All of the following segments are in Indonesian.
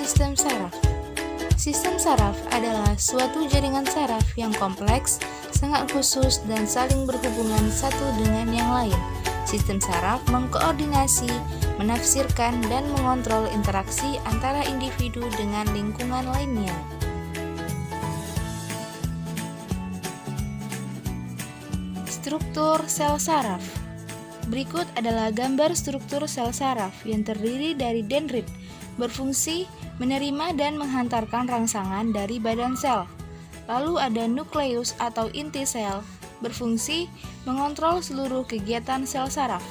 Sistem saraf. Sistem saraf adalah suatu jaringan saraf yang kompleks, sangat khusus, dan saling berhubungan satu dengan yang lain. Sistem saraf mengkoordinasi, menafsirkan, dan mengontrol interaksi antara individu dengan lingkungan lainnya. Struktur sel saraf. Berikut adalah gambar struktur sel saraf yang terdiri dari dendrit, berfungsi menerima dan menghantarkan rangsangan dari badan sel. Lalu ada nukleus atau inti sel, berfungsi mengontrol seluruh kegiatan sel saraf.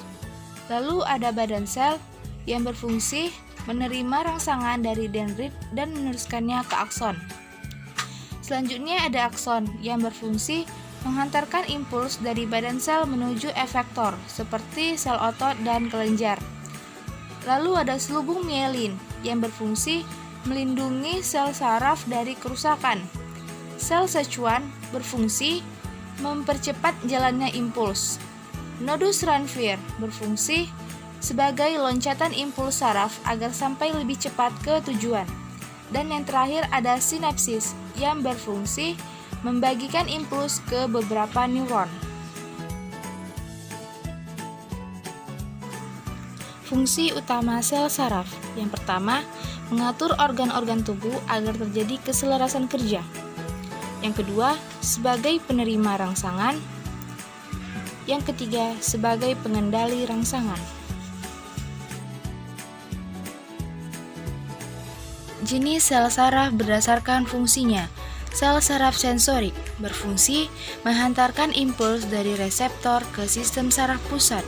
Lalu ada badan sel yang berfungsi menerima rangsangan dari dendrit dan meneruskannya ke akson. Selanjutnya ada akson yang berfungsi menghantarkan impuls dari badan sel menuju efektor seperti sel otot dan kelenjar. Lalu ada selubung mielin yang berfungsi melindungi sel saraf dari kerusakan. Sel Schwann berfungsi mempercepat jalannya impuls. Nodus Ranvier berfungsi sebagai loncatan impuls saraf agar sampai lebih cepat ke tujuan. Dan yang terakhir ada sinapsis yang berfungsi membagikan impuls ke beberapa neuron. Fungsi utama sel saraf. Yang pertama, mengatur organ-organ tubuh agar terjadi keselarasan kerja. Yang kedua, sebagai penerima rangsangan. Yang ketiga, sebagai pengendali rangsangan. Jenis sel saraf berdasarkan fungsinya. Sel saraf sensorik berfungsi menghantarkan impuls dari reseptor ke sistem saraf pusat.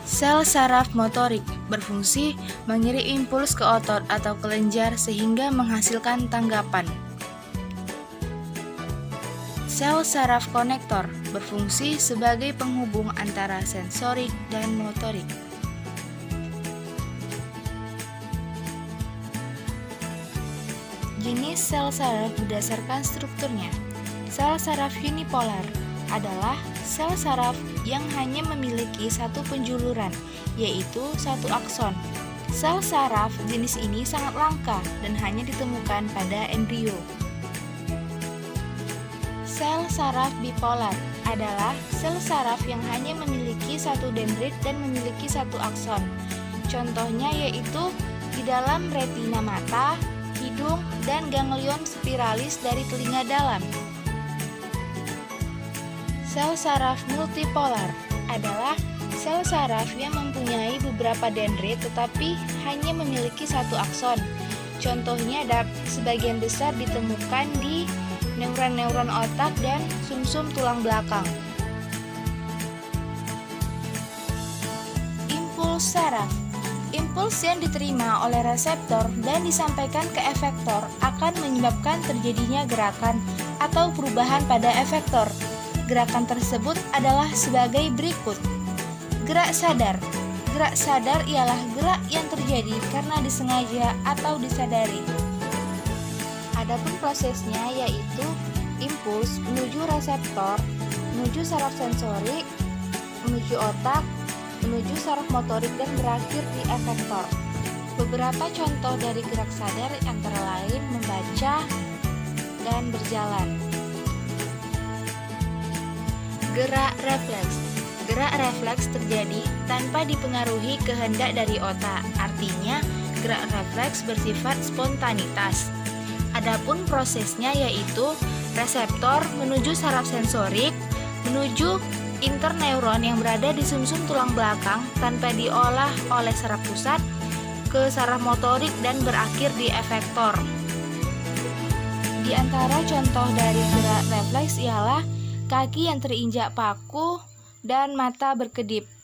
Sel saraf motorik berfungsi mengirim impuls ke otot atau kelenjar sehingga menghasilkan tanggapan. Sel saraf konektor berfungsi sebagai penghubung antara sensorik dan motorik. Jenis sel saraf berdasarkan strukturnya. Sel saraf unipolar adalah sel saraf yang hanya memiliki satu penjuluran, yaitu satu akson. Sel saraf jenis ini sangat langka dan hanya ditemukan pada embrio. Sel saraf bipolar adalah sel saraf yang hanya memiliki satu dendrit dan memiliki satu akson. Contohnya yaitu di dalam retina mata, hidung, dan ganglion spiralis dari telinga dalam. Sel saraf multipolar adalah sel saraf yang mempunyai beberapa dendrit tetapi hanya memiliki satu akson. Contohnya sebagian besar ditemukan di neuron-neuron otak dan sumsum tulang belakang. Impuls saraf. Impuls yang diterima oleh reseptor dan disampaikan ke efektor akan menyebabkan terjadinya gerakan atau perubahan pada efektor. Gerakan tersebut adalah sebagai berikut. Gerak sadar. Gerak sadar ialah gerak yang terjadi karena disengaja atau disadari. Adapun prosesnya yaitu impuls menuju reseptor, menuju saraf sensorik, menuju otak, menuju saraf motorik dan berakhir di efektor. Beberapa contoh dari gerak sadar antara lain membaca dan berjalan. Gerak refleks. Gerak refleks terjadi tanpa dipengaruhi kehendak dari otak. Artinya, gerak refleks bersifat spontanitas. Adapun prosesnya yaitu reseptor menuju saraf sensorik, menuju interneuron yang berada di sumsum tulang belakang tanpa diolah oleh saraf pusat ke saraf motorik dan berakhir di efektor. Di antara contoh dari gerak refleks ialah kaki yang terinjak paku dan mata berkedip.